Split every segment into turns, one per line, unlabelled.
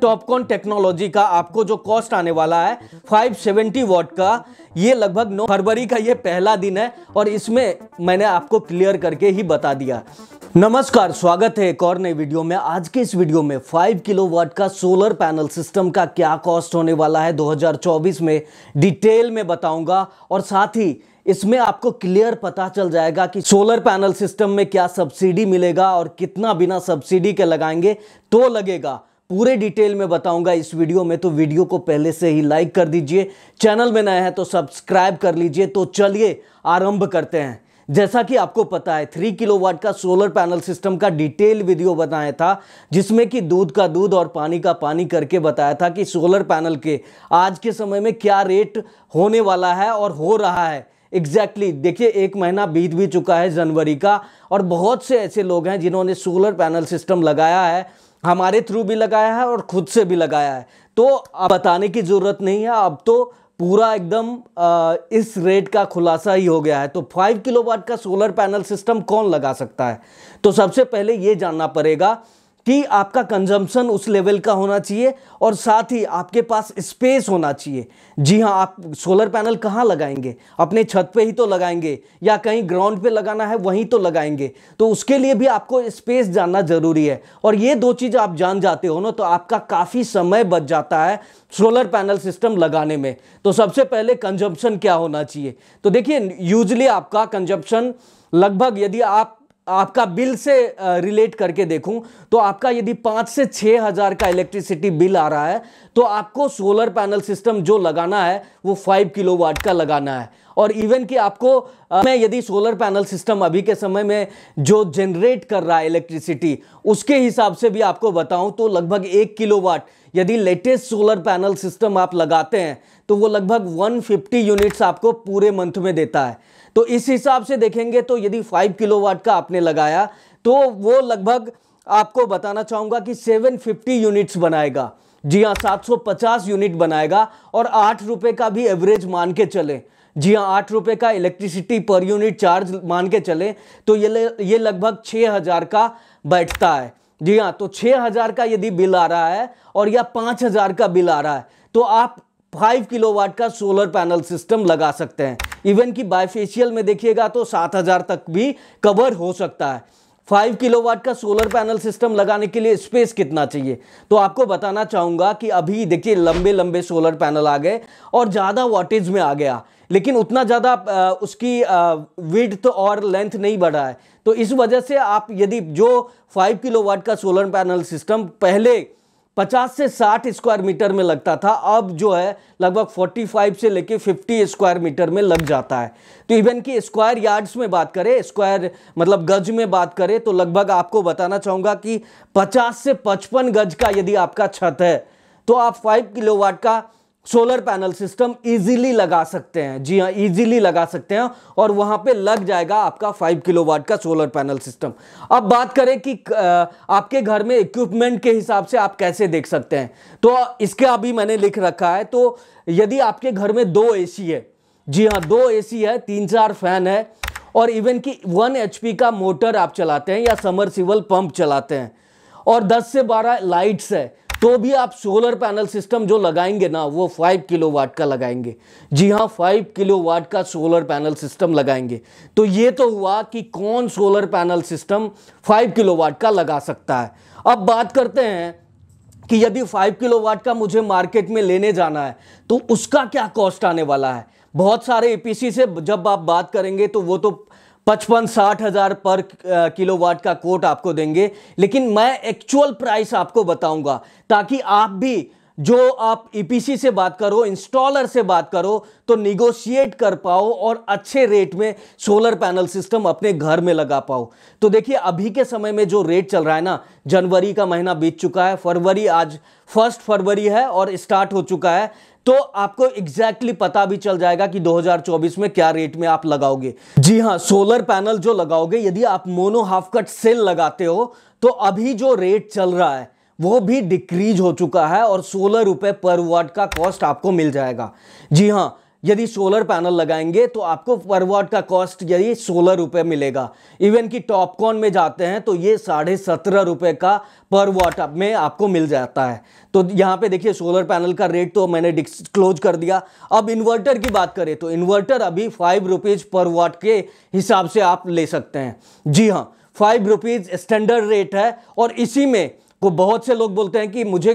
Topcon technology का आपको जो कॉस्ट आने वाला है 570 वॉट का, ये लगभग 9 फरवरी का ये पहला दिन है और इसमें मैंने आपको क्लियर करके ही बता दिया। नमस्कार, स्वागत है एक और नई वीडियो में। आज के इस वीडियो में 5 किलोवाट का सोलर पैनल सिस्टम का क्या कॉस्ट होने वाला है 2024 में डिटेल में बताऊंगा और साथ ही इसमें आपको क्लियर पता चल जाएगा कि सोलर पैनल सिस्टम में क्या सब्सिडी मिलेगा और कितना बिना सब्सिडी के लगाएंगे तो लगेगा। पूरे डिटेल में बताऊंगा इस वीडियो में, तो वीडियो को पहले से ही लाइक कर दीजिए, चैनल में नए हैं तो सब्सक्राइब कर लीजिए। तो चलिए आरंभ करते हैं। जैसा कि आपको पता है 3 किलोवाट का सोलर पैनल सिस्टम का डिटेल वीडियो बनाया था, जिसमें कि दूध का दूध और पानी का पानी करके बताया था कि सोलर पैनल के आज के समय में क्या रेट होने वाला है और हो रहा है एग्जैक्टली। देखिए, एक महीना बीत भी चुका है जनवरी का और बहुत से ऐसे लोग हैं जिन्होंने सोलर पैनल सिस्टम लगाया है, हमारे थ्रू भी लगाया है और खुद से भी लगाया है। तो अब बताने की जरूरत नहीं है, अब तो पूरा एकदम इस रेट का खुलासा ही हो गया है। तो 5 किलोवाट का सोलर पैनल सिस्टम कौन लगा सकता है? तो सबसे पहले ये जानना पड़ेगा कि आपका कंजम्पशन उस लेवल का होना चाहिए और साथ ही आपके पास स्पेस होना चाहिए। जी हाँ, आप सोलर पैनल कहाँ लगाएंगे? अपने छत पे ही तो लगाएंगे या कहीं ग्राउंड पे लगाना है वहीं तो लगाएंगे। तो उसके लिए भी आपको स्पेस जानना जरूरी है और ये दो चीज़ आप जान जाते हो ना, तो आपका काफ़ी समय बच जाता है सोलर पैनल सिस्टम लगाने में। तो सबसे पहले कंजम्पशन क्या होना चाहिए? तो देखिए, यूजली आपका कंजम्पशन लगभग, यदि आपका बिल से रिलेट करके देखूं तो आपका यदि 5 से 6 हज़ार का इलेक्ट्रिसिटी बिल आ रहा है तो आपको सोलर पैनल सिस्टम जो लगाना है वो 5 किलोवाट का लगाना है। और इवन कि आपको मैं यदि सोलर पैनल सिस्टम अभी के समय में जो जनरेट कर रहा है इलेक्ट्रिसिटी, उसके हिसाब से भी आपको बताऊं तो लगभग 1 किलोवाट यदि लेटेस्ट सोलर पैनल सिस्टम आप लगाते हैं तो वो लगभग 150 यूनिट्स आपको पूरे मंथ में देता है। तो इस हिसाब से देखेंगे तो यदि 5 किलोवाट का आपने लगाया तो वो लगभग आपको बताना चाहूंगा कि 750 यूनिट्स बनाएगा। जी हाँ, 750 यूनिट बनाएगा और 8 रुपए का भी एवरेज मान के चले। जी हाँ, 8 रुपए का इलेक्ट्रिसिटी पर यूनिट चार्ज मान के चले तो ये लगभग 6,000 का बैठता है। जी हाँ, तो 6,000 का यदि बिल आ रहा है और या 5,000 का बिल आ रहा है तो आप 5 किलोवाट का सोलर पैनल सिस्टम लगा सकते हैं। इवन कि बाइफेशियल में देखिएगा तो 7,000 तक भी कवर हो सकता है। 5 किलोवाट का सोलर पैनल सिस्टम लगाने के लिए स्पेस कितना चाहिए? तो आपको बताना चाहूंगा कि अभी देखिए लंबे लंबे सोलर पैनल आ गए और ज़्यादा वाटेज में आ गया, लेकिन उतना ज़्यादा उसकी विड्थ और लेंथ नहीं बढ़ा है। तो इस वजह से आप यदि जो 5 किलोवाट का सोलर पैनल सिस्टम पहले 50 से 60 स्क्वायर मीटर में लगता था, अब जो है लगभग 45 से लेके 50 स्क्वायर मीटर में लग जाता है। तो इवन कि स्क्वायर यार्ड्स में बात करें, स्क्वायर मतलब गज में बात करें, तो लगभग आपको बताना चाहूँगा कि 50 से 55 गज का यदि आपका छत है तो आप 5 किलोवाट का सोलर पैनल सिस्टम इजीली लगा सकते हैं। जी हाँ, इजीली लगा सकते हैं और वहां पे लग जाएगा आपका 5 किलोवाट का सोलर पैनल सिस्टम। अब बात करें कि आपके घर में इक्विपमेंट के हिसाब से आप कैसे देख सकते हैं, तो इसके अभी मैंने लिख रखा है। तो यदि आपके घर में 2 एसी है, जी हाँ 2 एसी है, 3-4 फैन है और इवन कि 1 HP का मोटर आप चलाते हैं या समरसिबल पंप चलाते हैं और 10 से 12 लाइट्स है, तो भी आप सोलर पैनल सिस्टम जो लगाएंगे ना वो 5 किलोवाट का लगाएंगे। जी हाँ, 5 किलोवाट का सोलर पैनल सिस्टम लगाएंगे। तो ये तो हुआ कि कौन सोलर पैनल सिस्टम 5 किलोवाट का लगा सकता है। अब बात करते हैं कि यदि 5 किलोवाट का मुझे मार्केट में लेने जाना है तो उसका क्या कॉस्ट आने वाला है। बहुत सारे ईपीसी से जब आप बात करेंगे तो वो तो 55-60 हज़ार पर किलोवाट का कोट आपको देंगे, लेकिन मैं एक्चुअल प्राइस आपको बताऊंगा ताकि आप भी जो आप ईपीसी से बात करो, इंस्टॉलर से बात करो, तो निगोशिएट कर पाओ और अच्छे रेट में सोलर पैनल सिस्टम अपने घर में लगा पाओ। तो देखिए, अभी के समय में जो रेट चल रहा है ना, जनवरी का महीना बीत चुका है, फरवरी आज 1 फरवरी है और स्टार्ट हो चुका है, तो आपको एग्जैक्टली पता भी चल जाएगा कि 2024 में क्या रेट में आप लगाओगे। जी हाँ, सोलर पैनल जो लगाओगे, यदि आप मोनो हाफ कट सेल लगाते हो तो अभी जो रेट चल रहा है वो भी डिक्रीज हो चुका है और 16 रुपए पर वाट का कॉस्ट आपको मिल जाएगा। जी हाँ, यदि सोलर पैनल लगाएंगे तो आपको पर वॉट का कॉस्ट यही 16 रुपये मिलेगा। इवन कि टॉपकॉन में जाते हैं तो ये 17.5 रुपये का पर वॉट में आपको मिल जाता है। तो यहाँ पे देखिए सोलर पैनल का रेट तो मैंने डिस्क्लोज कर दिया। अब इन्वर्टर की बात करें तो इन्वर्टर अभी 5 रुपीज पर वॉट के हिसाब से आप ले सकते हैं। जी हाँ, 5 रुपीज स्टैंडर्ड रेट है। और इसी में को बहुत से लोग बोलते हैं कि मुझे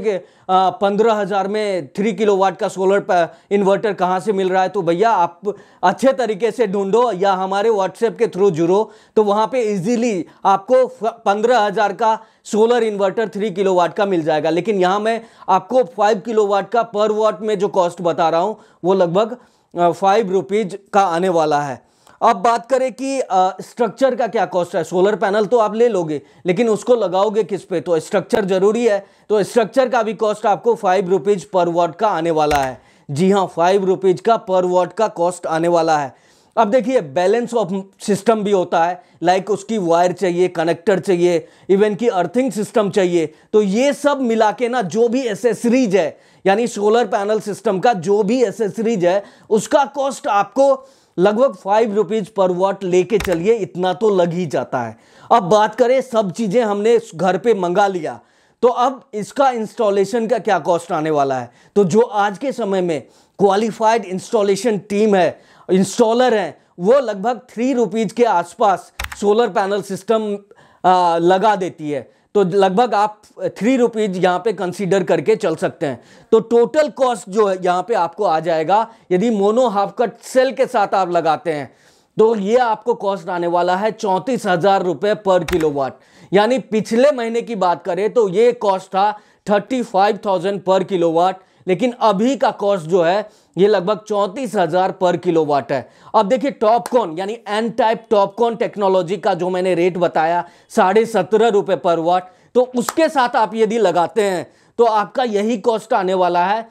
15,000 में 3 किलोवाट का सोलर इन्वर्टर कहाँ से मिल रहा है। तो भैया आप अच्छे तरीके से ढूंढो या हमारे व्हाट्सएप के थ्रू जुड़ो, तो वहाँ पे इजीली आपको 15,000 का सोलर इन्वर्टर 3 किलोवाट का मिल जाएगा। लेकिन यहाँ मैं आपको 5 किलोवाट का पर वॉट में जो कॉस्ट बता रहा हूँ वो लगभग 5 रुपीज का आने वाला है। अब बात करें कि स्ट्रक्चर का क्या कॉस्ट है। सोलर पैनल तो आप ले लोगे लेकिन उसको लगाओगे किस पे, तो स्ट्रक्चर जरूरी है। तो स्ट्रक्चर का भी कॉस्ट आपको 5 रुपीज पर वॉट का आने वाला है। जी हाँ, 5 रुपीज का पर वॉट का कॉस्ट आने वाला है। अब देखिए बैलेंस ऑफ सिस्टम भी होता है, लाइक उसकी वायर चाहिए, कनेक्टर चाहिए, इवन की अर्थिंग सिस्टम चाहिए। तो ये सब मिला के ना जो भी एसेसरीज है, यानी सोलर पैनल सिस्टम का जो भी एसेसरीज है उसका कॉस्ट आपको लगभग 5 रुपीज पर वॉट लेके चलिए, इतना तो लग ही जाता है। अब बात करें, सब चीजें हमने घर पे मंगा लिया, तो अब इसका इंस्टॉलेशन का क्या कॉस्ट आने वाला है। तो जो आज के समय में क्वालिफाइड इंस्टॉलेशन टीम है, इंस्टॉलर है, वो लगभग 3 रुपीज के आसपास सोलर पैनल सिस्टम लगा देती है। तो लगभग आप 3 रुपीज यहाँ पे कंसीडर करके चल सकते हैं। तो टोटल कॉस्ट जो है यहाँ पे आपको आ जाएगा, यदि मोनो हाफ कट सेल के साथ आप लगाते हैं तो ये आपको कॉस्ट आने वाला है 34,000 रुपये पर किलोवाट। यानी पिछले महीने की बात करें तो ये कॉस्ट था 35,000 पर किलोवाट, लेकिन अभी का कॉस्ट जो है ये लगभग 34,000 पर किलोवाट है। अब देखिए टॉपकॉन यानी एन टाइप टॉपकॉन टेक्नोलॉजी का जो मैंने रेट बताया 17.5 रुपये पर वाट, तो उसके साथ आप यदि लगाते हैं तो आपका यही कॉस्ट आने वाला है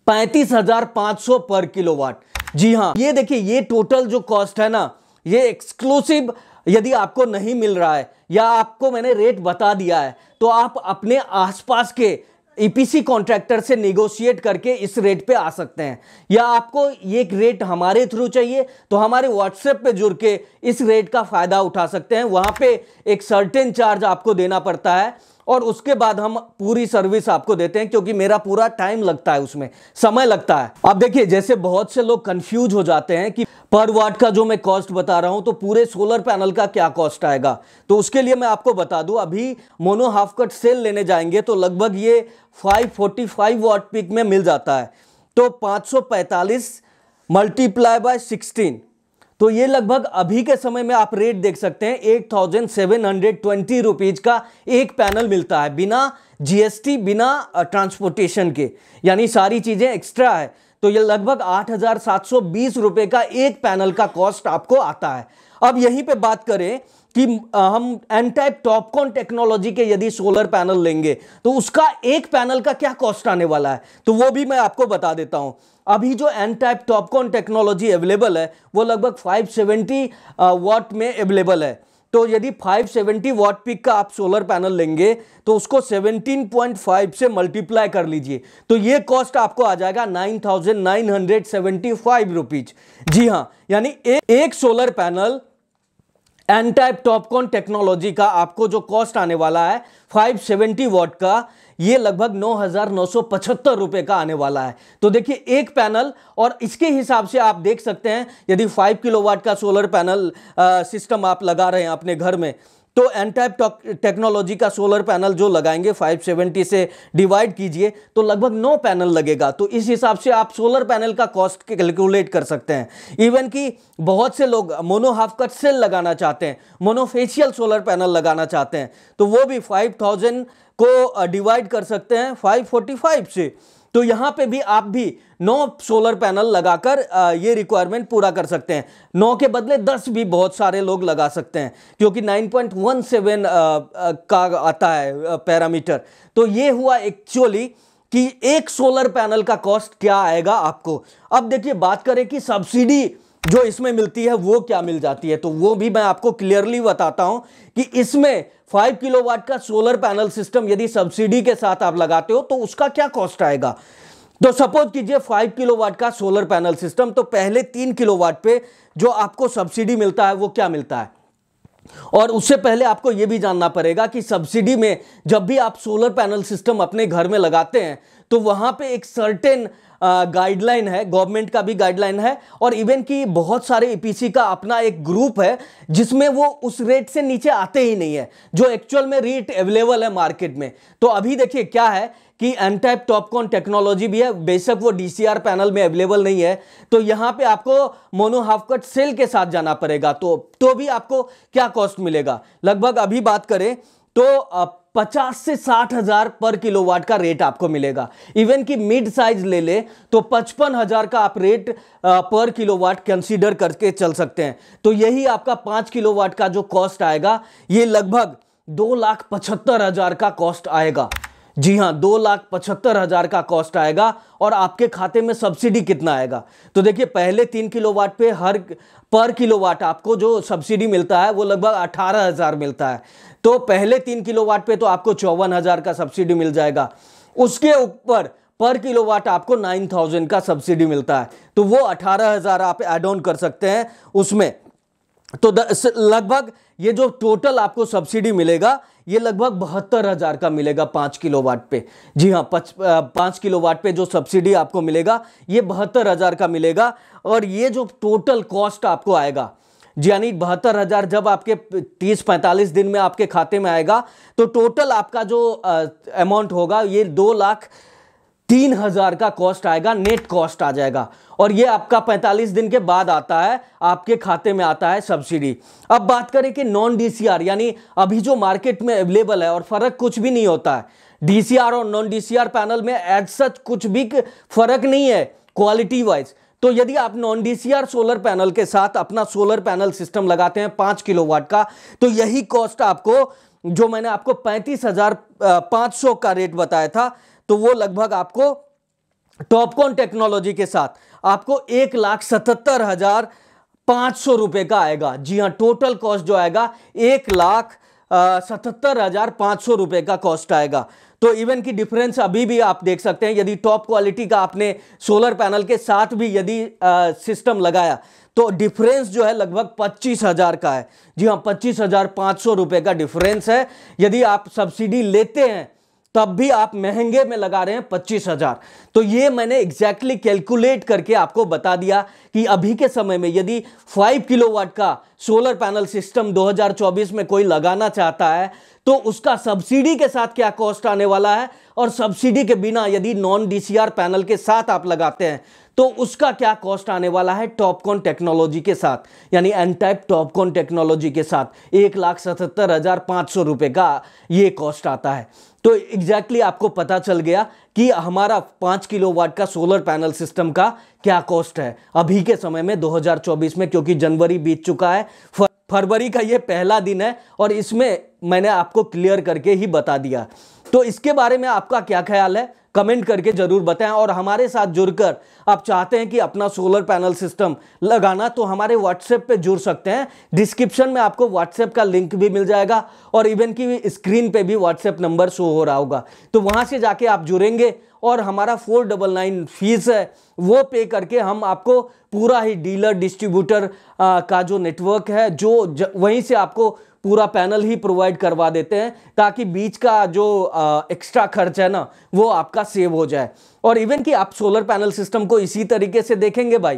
35,500 पर किलोवाट। जी हाँ, ये देखिए ये टोटल जो कॉस्ट है ना, ये एक्सक्लूसिव यदि आपको नहीं मिल रहा है या आपको मैंने रेट बता दिया है तो आप अपने आसपास के ईपीसी कॉन्ट्रैक्टर से नेगोशिएट करके इस रेट पे आ सकते हैं। या आपको ये रेट हमारे थ्रू चाहिए तो हमारे व्हाट्सएप पे जुड़ के इस रेट का फायदा उठा सकते हैं। वहां पे एक सर्टेन चार्ज आपको देना पड़ता है और उसके बाद हम पूरी सर्विस आपको देते हैं, क्योंकि मेरा पूरा टाइम लगता है, उसमें समय लगता है। अब देखिए जैसे बहुत से लोग कंफ्यूज हो जाते हैं कि पर वाट का जो मैं कॉस्ट बता रहा हूं तो पूरे सोलर पैनल का क्या कॉस्ट आएगा। तो उसके लिए मैं आपको बता दूं, अभी मोनो हाफ कट सेल लेने जाएंगे तो लगभग ये 545 वाट पीक में मिल जाता है। तो 545 मल्टीप्लाई बाय 16, तो ये लगभग अभी के समय में आप रेट देख सकते हैं 8,720 रुपीज का एक पैनल मिलता है, बिना जीएसटी, बिना ट्रांसपोर्टेशन के, यानी सारी चीजें एक्स्ट्रा है। तो ये लगभग 8,720 रुपए का एक पैनल का कॉस्ट आपको आता है। अब यहीं पे बात करें कि हम एन टाइप टॉपकॉन टेक्नोलॉजी के यदि सोलर पैनल लेंगे तो उसका एक पैनल का क्या कॉस्ट आने वाला है, तो वो भी मैं आपको बता देता हूं। अभी जो N type TOPCon technology available है वो लगभग 570 वाट में अवेलेबल है। तो यदि 570 वाट पीक का आप सोलर पैनल लेंगे तो उसको 17.5 से मल्टीप्लाई कर लीजिए, तो ये कॉस्ट आपको आ जाएगा 9,975 रुपीज। जी हाँ, यानी एक solar panel N type TOPCon technology का आपको जो कॉस्ट आने वाला है 570 वाट का, ये लगभग 9,975 रुपए का आने वाला है। तो देखिए एक पैनल, और इसके हिसाब से आप देख सकते हैं यदि 5 किलोवाट का सोलर पैनल सिस्टम आप लगा रहे हैं अपने घर में, तो एन टाइप टेक्नोलॉजी का सोलर पैनल जो लगाएंगे 570 से डिवाइड कीजिए तो लगभग 9 पैनल लगेगा। तो इस हिसाब से आप सोलर पैनल का कॉस्ट कैलकुलेट कर सकते हैं। इवन कि बहुत से लोग मोनो हाफ कट सेल लगाना चाहते हैं, मोनोफेशियल सोलर पैनल लगाना चाहते हैं, तो वो भी 5,000 को डिवाइड कर सकते हैं 545 से। तो यहां पे भी आप भी 9 सोलर पैनल लगाकर ये रिक्वायरमेंट पूरा कर सकते हैं। 9 के बदले 10 भी बहुत सारे लोग लगा सकते हैं, क्योंकि 9.17 का आता है पैरामीटर। तो ये हुआ एक्चुअली कि एक सोलर पैनल का कॉस्ट क्या आएगा आपको। अब देखिए बात करें कि सब्सिडी जो इसमें मिलती है वो क्या मिल जाती है, तो वो भी मैं आपको क्लियरली बताता हूं कि इसमें 5 किलोवाट का सोलर पैनल सिस्टम यदि सब्सिडी के साथ आप लगाते हो तो उसका क्या कॉस्ट आएगा। तो सपोज कीजिए 5 किलोवाट का सोलर पैनल सिस्टम, तो पहले 3 किलोवाट पे जो आपको सब्सिडी मिलता है वो क्या मिलता है। और उससे पहले आपको यह भी जानना पड़ेगा कि सब्सिडी में जब भी आप सोलर पैनल सिस्टम अपने घर में लगाते हैं तो वहां पे एक सर्टेन गाइडलाइन है, गवर्नमेंट का भी गाइडलाइन है, और इवन कि बहुत सारे ईपीसी का अपना एक ग्रुप है जिसमें वो उस रेट से नीचे आते ही नहीं है जो एक्चुअल में रेट अवेलेबल है मार्केट में। तो अभी देखिए क्या है कि एन टाइप टॉपकॉन टेक्नोलॉजी भी है, बेशक वो डीसीआर पैनल में अवेलेबल नहीं है, तो यहां पे आपको मोनो हाफ कट सेल के साथ जाना पड़ेगा। तो भी आपको क्या कॉस्ट मिलेगा, लगभग अभी बात करें तो 50 से 60 हजार पर किलोवाट का रेट आपको मिलेगा। इवन कि मिड साइज ले ले तो 55 हजार का आप रेट पर किलोवाट कंसीडर करके चल सकते हैं। तो यही आपका 5 किलोवाट का जो कॉस्ट आएगा ये लगभग 2,75,000 का कॉस्ट आएगा। जी हां, 2,75,000 का कॉस्ट आएगा। और आपके खाते में सब्सिडी कितना आएगा, तो देखिए पहले 3 किलोवाट पे हर पर किलोवाट आपको जो सब्सिडी मिलता है वो लगभग 18,000 मिलता है। तो पहले 3 किलोवाट पे तो आपको 54,000 का सब्सिडी मिल जाएगा। उसके ऊपर पर किलोवाट आपको 9,000 का सब्सिडी मिलता है, तो वो 18,000 आप ऐड ऑन कर सकते हैं उसमें। तो लगभग ये जो टोटल आपको सब्सिडी मिलेगा ये लगभग 72,000 का मिलेगा 5 किलोवाट पे। जी हाँ, 5 किलोवाट पे जो सब्सिडी आपको मिलेगा ये 72,000 का मिलेगा। और ये जो टोटल कॉस्ट आपको आएगा, यानी 72,000 जब आपके 30-45 दिन में आपके खाते में आएगा तो टोटल आपका जो अमाउंट होगा ये 2,03,000 का कॉस्ट आएगा, नेट कॉस्ट आ जाएगा। और ये आपका 45 दिन के बाद आता है, आपके खाते में आता है सब्सिडी। अब बात करें कि नॉन डीसीआर, यानी अभी जो मार्केट में अवेलेबल है, और फर्क कुछ भी नहीं होता है डीसीआर और नॉन डीसीआर पैनल में, एज सच कुछ भी फर्क नहीं है क्वालिटी वाइज। तो यदि आप नॉन डीसीआर सोलर पैनल के साथ अपना सोलर पैनल सिस्टम लगाते हैं 5 किलोवाट का, तो यही कॉस्ट आपको, जो मैंने आपको 35,500 का रेट बताया था, तो वो लगभग आपको टॉपकॉन टेक्नोलॉजी के साथ आपको 1,77,500 रुपए का आएगा। जी हां, टोटल कॉस्ट जो आएगा 1,77,500 रुपए का कॉस्ट आएगा। तो इवन की डिफरेंस अभी भी आप देख सकते हैं, यदि टॉप क्वालिटी का आपने सोलर पैनल के साथ भी यदि सिस्टम लगाया तो डिफरेंस जो है लगभग 25,000 का है। जी हां, 25,500 रुपए का डिफरेंस है। यदि आप सब्सिडी लेते हैं तब भी आप महंगे में लगा रहे हैं 25,000। तो ये मैंने एग्जैक्टली कैलकुलेट करके आपको बता दिया कि अभी के समय में यदि 5 किलोवाट का सोलर पैनल सिस्टम 2024 में कोई लगाना चाहता है तो उसका सब्सिडी के साथ क्या कॉस्ट आने वाला है, और सब्सिडी के बिना यदि नॉन डीसीआर पैनल के साथ आप लगाते हैं तो उसका क्या कॉस्ट आने वाला है टॉपकॉन टेक्नोलॉजी के साथ, यानी एन टाइप टॉपकॉन टेक्नोलॉजी के साथ 1,77,500 रुपए का ये कॉस्ट आता है। तो एग्जैक्टली आपको पता चल गया कि हमारा 5 किलोवाट का सोलर पैनल सिस्टम का क्या कॉस्ट है अभी के समय में 2024 में, क्योंकि जनवरी बीत चुका है, फरवरी का ये पहला दिन है और इसमें मैंने आपको क्लियर करके ही बता दिया। तो इसके बारे में आपका क्या ख्याल है, कमेंट करके जरूर बताएं। और हमारे साथ जुड़कर आप चाहते हैं कि अपना सोलर पैनल सिस्टम लगाना, तो हमारे व्हाट्सएप पे जुड़ सकते हैं। डिस्क्रिप्शन में आपको व्हाट्सएप का लिंक भी मिल जाएगा और इवन की स्क्रीन पे भी व्हाट्सएप नंबर शो हो रहा होगा, तो वहां से जाके आप जुड़ेंगे और हमारा 499 फीस है वो पे करके हम आपको पूरा ही डीलर डिस्ट्रीब्यूटर का जो नेटवर्क है जो वहीं से आपको पूरा पैनल ही प्रोवाइड करवा देते हैं, ताकि बीच का जो एक्स्ट्रा खर्च है ना वो आपका सेव हो जाए। और इवन कि आप सोलर पैनल सिस्टम को इसी तरीके से देखेंगे भाई,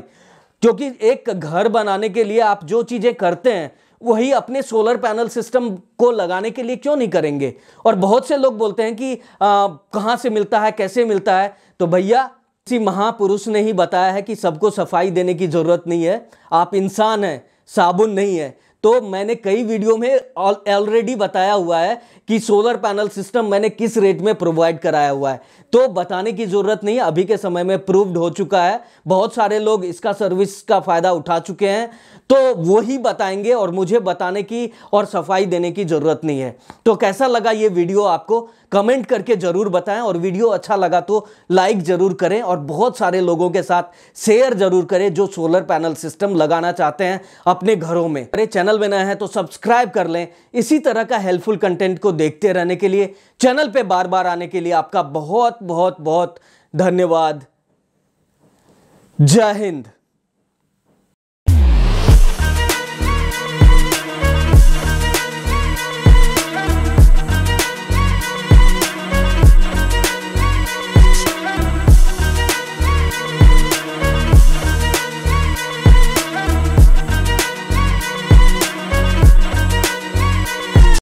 क्योंकि एक घर बनाने के लिए आप जो चीजें करते हैं वही अपने सोलर पैनल सिस्टम को लगाने के लिए क्यों नहीं करेंगे। और बहुत से लोग बोलते हैं कि कहाँ से मिलता है, कैसे मिलता है, तो भैया किसी महापुरुष ने ही बताया है कि सबको सफाई देने की जरूरत नहीं है, आप इंसान हैं, साबुन नहीं है। तो मैंने कई वीडियो में ऑलरेडी बताया हुआ है कि सोलर पैनल सिस्टम मैंने किस रेट में प्रोवाइड कराया हुआ है, तो बताने की जरूरत नहीं है, अभी के समय में प्रूव्ड हो चुका है, बहुत सारे लोग इसका सर्विस का फायदा उठा चुके हैं, तो वो ही बताएंगे और मुझे बताने की और सफाई देने की जरूरत नहीं है। तो कैसा लगा ये वीडियो आपको कमेंट करके जरूर बताएं, और वीडियो अच्छा लगा तो लाइक जरूर करें और बहुत सारे लोगों के साथ शेयर जरूर करें जो सोलर पैनल सिस्टम लगाना चाहते हैं अपने घरों में। अरे चैनल में नया है तो सब्सक्राइब कर लें, इसी तरह का हेल्पफुल कंटेंट को देखते रहने के लिए, चैनल पे बार बार आने के लिए आपका बहुत बहुत बहुत धन्यवाद। जय हिंद।